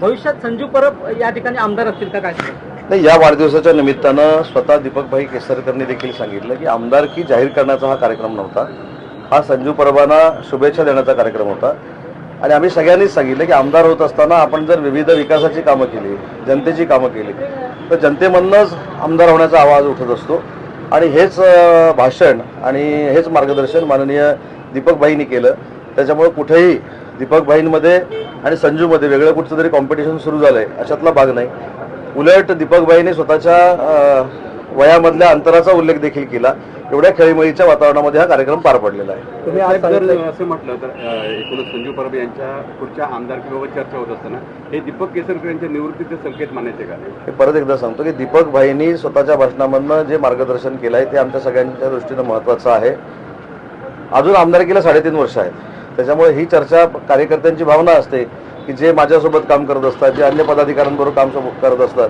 भविष्यात संजू परब या ठिकाणी आमदार असतील का काय? नाही, या वाढदिवसाच्या निमित्तानं स्वतः दीपकभाई केसरकरांनी देखील सांगितलं की आमदारकी जाहीर करण्याचा हा कार्यक्रम नव्हता, हा संजू परबांना शुभेच्छा देण्याचा कार्यक्रम होता. आणि आम्ही सगळ्यांनीच सांगितलं की आमदार होत असताना आपण जर विविध विकासाची कामं केली, जनतेची कामं केली, तर जनतेमधनंच आमदार होण्याचा आवाज उठत असतो. आणि हेच भाषण आणि हेच मार्गदर्शन माननीय दीपकभाईंनी केलं. त्याच्यामुळे कुठेही दीपकभाईंमध्ये आणि संजूमध्ये वेगळं कुठचं तरी कॉम्पिटिशन सुरू झालं आहे अशातला भाग नाही. उलट दीपकभाईंनी स्वतःच्या वयामधल्या अंतराचा उल्लेख देखील केला. एवढ्या खेळीमेळीच्या वातावरणामध्ये हा कार्यक्रम पार पडलेला आहे. तुम्ही आज जर असं म्हटलं तर एकूणच संजू परब यांच्या पुढच्या आमदारकीबाबत चर्चा होत असताना हे दीपक केसरकर यांच्या निवृत्तीचे संकेत मानायचे का? हे परत एकदा सांगतो की दीपकभाईंनी स्वतःच्या भाषणामधनं जे मार्गदर्शन केलं आहे ते आमच्या सगळ्यांच्या दृष्टीनं महत्त्वाचं आहे. अजून आमदारकीला 3.5 वर्ष आहेत. त्याच्यामुळे ही चर्चा कार्यकर्त्यांची भावना असते की जे माझ्यासोबत काम करत असतात, जे अन्य पदाधिकाऱ्यांबरोबर काम करत असतात,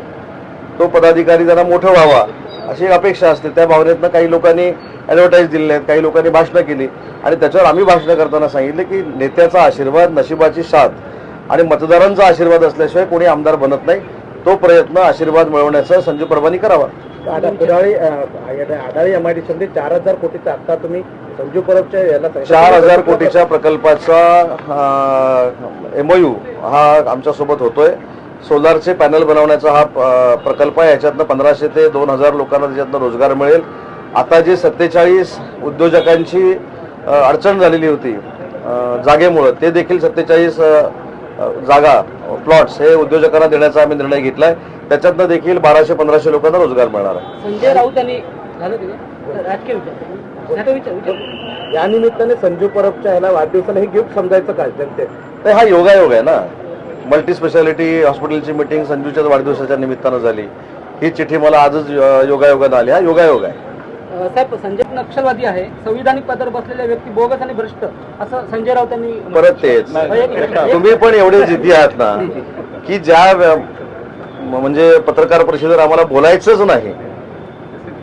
तो पदाधिकारी त्यांना मोठं व्हावा अशी अपेक्षा असते. त्या भावनेतनं काही लोकांनी ॲडव्हर्टाईज दिले आहेत, काही लोकांनी भाषणं केली आणि त्याच्यावर आम्ही भाषणं करताना सांगितलं की नेत्याचा आशीर्वाद, नशिबाची साथ आणि मतदारांचा आशीर्वाद असल्याशिवाय कोणी आमदार बनत नाही. तो प्रयत्न आशीर्वाद मिळवण्याचा संजू परबांनी करावा. आढाळी एमआयडीसी 4,000 कोटीचा आता तुम्ही संजू परबच्या याला 4,000 कोटीच्या प्रकल्पाचा MOU हा आमच्यासोबत होतोय. सोलारचे पॅनल बनवण्याचा हा प्रकल्प आहे. याच्यातनं 1500 ते 2000 लोकांना त्याच्यातनं रोजगार मिळेल. आता जे 47 उद्योजकांची अडचण झालेली होती जागेमुळं, ते देखील 47 जागा प्लॉट्स हे उद्योजकांना देण्याचा आम्ही निर्णय घेतलाय. त्याच्यातनं देखील 1200-1500 लोकांना रोजगार मिळणार आहे. संजय राऊत यांनी या निमित्ताने संजू परबच्या ह्याला वाढदिवसाला हे गिफ्ट समजायचं काय जनतेत? नाही, हा योगायोग आहे ना. मल्टी स्पेशालिटी हॉस्पिटलची मीटिंग संजूच्या वाढदिवसाच्या निमित्तानं झाली. ही चिठ्ठी मला आजच योगायोगानं आली. हा योगायोग आहे. साहेब, संजय नक्षलवादी आहे, संविधानिक पदावर बसलेल्या व्यक्ती बोगस आणि भ्रष्ट असं संजय राऊत यांनी परत तेच. तुम्ही पण एवढे जिद्दी आहात ना की ज्या म्हणजे पत्रकार परिषदेवर आम्हाला बोलायचंच नाही,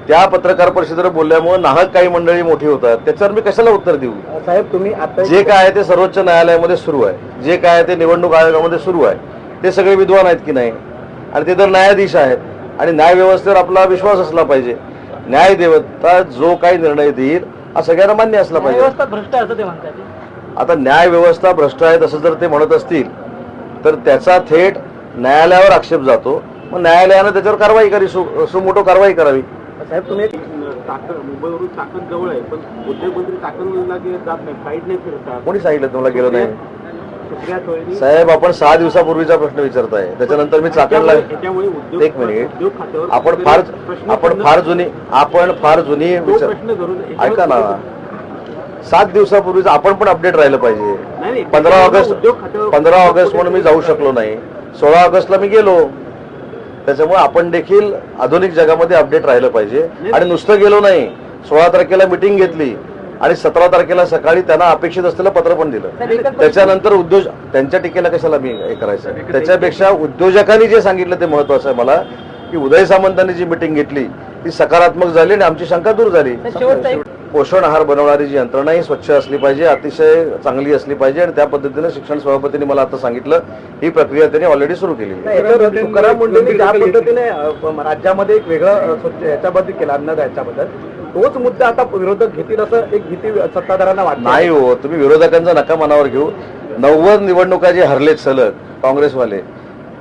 त्या पत्रकार परिषदेवर बोलल्यामुळे नाहक काही मंडळी मोठी होतात. त्याच्यावर मी कशाला उत्तर देऊ? साहेब, तुम्ही आता जे काय आहे ते सर्वोच्च न्यायालयामध्ये सुरू आहे, जे काय आहे ते निवडणूक आयोगामध्ये सुरू आहे. ते सगळे विद्वान आहेत की नाही? आणि ते तर न्यायाधीश आहेत आणि न्यायव्यवस्थेवर आपला विश्वास असला पाहिजे. न्यायदेवता जो काही निर्णय देईल हा सगळ्यांना मान्य असला पाहिजे. व्यवस्था भ्रष्ट आहे असं ते म्हणतात. आता न्यायव्यवस्था भ्रष्ट आहे असं जर ते म्हणत असतील तर त्याचा थेट न्यायालयावर आक्षेप जातो. मग न्यायालयानं त्याच्यावर कारवाई करावी, सुमोटो कारवाई करावी. साहेब, तुम्ही मुंबईवरून चाकण जवळ आहे, पण उद्योगमंत्री चाकणला जात नाही, फ्लाईट नाही फिरतात. कोणी सांगितलं तुम्हाला गेलो नाही? साहेब, आपण 6 दिवसापूर्वीचा प्रश्न विचारताय. त्याच्यानंतर मी चाकणला. एक मिनिट, आपण फार जुनी ऐका ना. 7 दिवसापूर्वीच आपण पण अपडेट राहिलं पाहिजे. 15 ऑगस्ट म्हणून मी जाऊ शकलो नाही. 16 ऑगस्टला मी गेलो. त्याच्यामुळे आपण देखील आधुनिक जगामध्ये अपडेट राहिलं पाहिजे. आणि नुसतं गेलो नाही, 16 तारखेला मिटिंग घेतली आणि 17 तारखेला सकाळी त्यांना अपेक्षित असलेलं पत्र पण दिलं. त्याच्यानंतर त्यांच्या टीकेला कशाला मी हे करायचं? त्याच्यापेक्षा उद्योजकांनी जे सांगितलं ते महत्वाचं आहे मला, की उदय सामंतांनी जी मिटिंग घेतली ती सकारात्मक झाली आणि आमची शंका दूर झाली. पोषण आहार बनवणारी जी यंत्रणा ही स्वच्छ असली पाहिजे, अतिशय चांगली असली पाहिजे आणि त्या पद्धतीनं शिक्षण सभापतींनी मला आता सांगितलं ही प्रक्रिया त्यांनी ऑलरेडी सुरू केली. तुकाराम मुंडेंनी ज्या पद्धतीने राज्यामध्ये एक वेगळं याच्याबद्दल केलं, अन्नद याच्याबद्दल, तोच मुद्दा आता विरोधक घेतील असं एक भीती सत्ताधाऱ्यांना वाटत नाही. हो, तुम्ही विरोधकांचा नका मनावर घेऊ. 90 निवडणुका जे हरलेत सलग काँग्रेसवाले,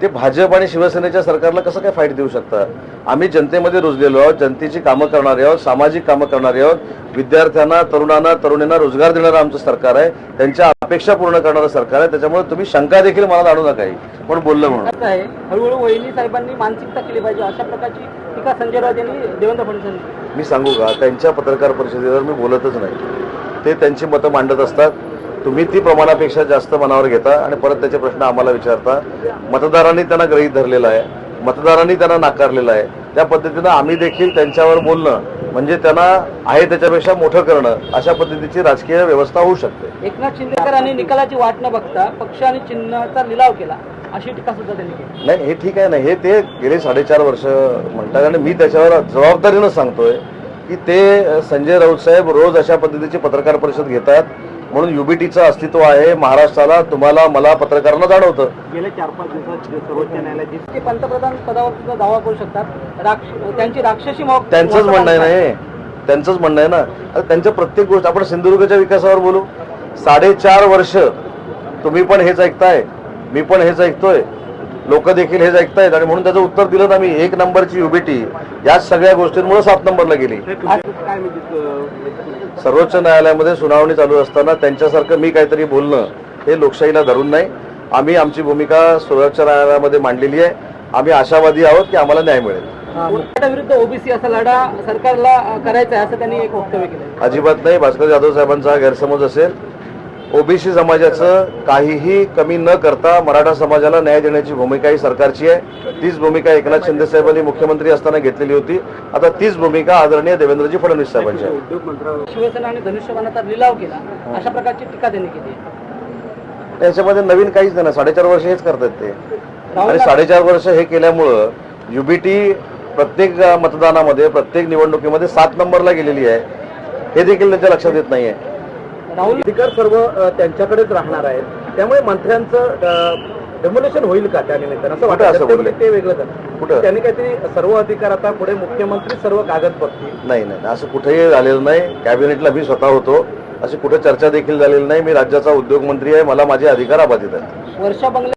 ते भाजप आणि शिवसेनेच्या सरकारला कसं काय फाईट देऊ शकतात? आम्ही जनतेमध्ये रुजलेलो आहोत, जनतेची कामं करणारे आहोत, सामाजिक कामं करणारे आहोत. विद्यार्थ्यांना, तरुणांना रोजगार देणारं आमचं सरकार आहे. त्यांच्या अपेक्षा पूर्ण करणारं सरकार आहे. त्याच्यामुळे तुम्ही शंका देखील मला आणू नका पण बोललं म्हणून. हळूहळू वहिनी साहेबांनी मानसिकता केली पाहिजे अशा प्रकारची टीका संजय राऊत यांनी देवेंद्र फडणवीस. मी सांगू का, त्यांच्या पत्रकार परिषदेवर मी बोलतच नाही. ते त्यांची मतं मांडत असतात. तुम्ही ती प्रमाणापेक्षा जास्त मनावर घेता आणि परत त्याचे प्रश्न आम्हाला विचारता. मतदारांनी त्यांना गृहीत धरलेलं आहे, मतदारांनी त्यांना नाकारलेलं आहे. त्या पद्धतीनं आम्ही देखील त्यांच्यावर बोलणं म्हणजे त्यांना आहे त्याच्यापेक्षा मोठं करणं, अशा पद्धतीची राजकीय व्यवस्था होऊ शकते. एकनाथ शिंदेकरांनी निकालाची वाट न बघता पक्ष आणि चिन्हाचा लिलाव केला अशी टीका सुद्धा त्यांनी केली. नाही, हे ठीक आहे ना. हे ते गेले 4.5 वर्ष म्हणतात आणि मी त्याच्यावर जबाबदारीनं सांगतोय की ते संजय राऊत साहेब रोज अशा पद्धतीची पत्रकार परिषद घेतात म्हणून युबीटीचं अस्तित्व आहे महाराष्ट्राला, तुम्हाला, मला, पत्रकारांना जाणवतं. गेल्या 4-5 दिवसात सर्वोच्च न्यायालयाची ते पंतप्रधान पदावर सुद्धा दावा करू शकतात. त्यांची राक्षसी त्यांचंच म्हणणं आहे नाही, त्यांचंच म्हणणं आहे ना. आता त्यांच्या प्रत्येक गोष्ट, आपण सिंधुदुर्गच्या विकासावर बोलू. 4.5 वर्ष तुम्ही पण हेच ऐकताय, मी पण हेच ऐकतोय, लोक देखील हेच ऐकतायत, आणि म्हणून त्याचं उत्तर दिलं ना मी. 1 नंबरची युबीटी या सगळ्या गोष्टींमुळे 7 नंबरला गेली. काय म्हणजे सर्वोच्च न्यायालयामध्ये सुनावणी चालू असताना त्यांच्यासारखं मी काहीतरी बोलणं हे लोकशाहीला धरून नाही. आम्ही आमची भूमिका सर्वोच्च न्यायालयामध्ये मांडलेली आहे. आम्ही आशावादी आहोत की आम्हाला न्याय मिळेल. विरुद्ध ओबीसी असा लढा सरकारला करायचा आहे असं त्यांनी एक वक्तव्य केलं. अजिबात नाही. भास्कर जाधव साहेबांचा हा गैरसमज असेल. ओबीसी समाजाचं काहीही कमी न करता मराठा समाजाला न्याय देण्याची भूमिका ही सरकारची आहे. तीच भूमिका एकनाथ शिंदे साहेबांनी मुख्यमंत्री असताना घेतलेली होती. आता तीच भूमिका आदरणीय देवेंद्रजी फडणवीस साहेबांची आहे. उद्योग मंत्रालय शिवसेना आणि धनुष्यबाणाचा लिलाव केला अशा प्रकारची टीका त्यांनी केली. याच्यामध्ये नवीन काहीच नाही ना. 4.5 वर्ष हेच करतात ते, आणि 4.5 वर्ष हे केल्यामुळं युबीटी प्रत्येक मतदानामध्ये, प्रत्येक निवडणुकीमध्ये 7 नंबरला गेलेली आहे. हे देखील त्यांच्या लक्षात येत नाहीये. राहुल अधिकार सर्व त्यांच्याकडेच राहणार आहेत, त्यामुळे मंत्र्यांचं डेमोलेशन होईल का त्या निमित्तानं असं कुठं असं वाटतं? बोलले? ते वेगळं झालं. कुठं? त्यांनी काहीतरी सर्व अधिकार आता पुढे मुख्यमंत्री सर्व कागद बघतील. नाही नाही, असं कुठेही झालेलं नाही. कॅबिनेटला मी स्वतः होतो, अशी कुठे चर्चा देखील झालेली नाही. मी राज्याचा उद्योग मंत्री आहे, मला माझे अधिकार अबाधित आहेत. वर्षा बंगले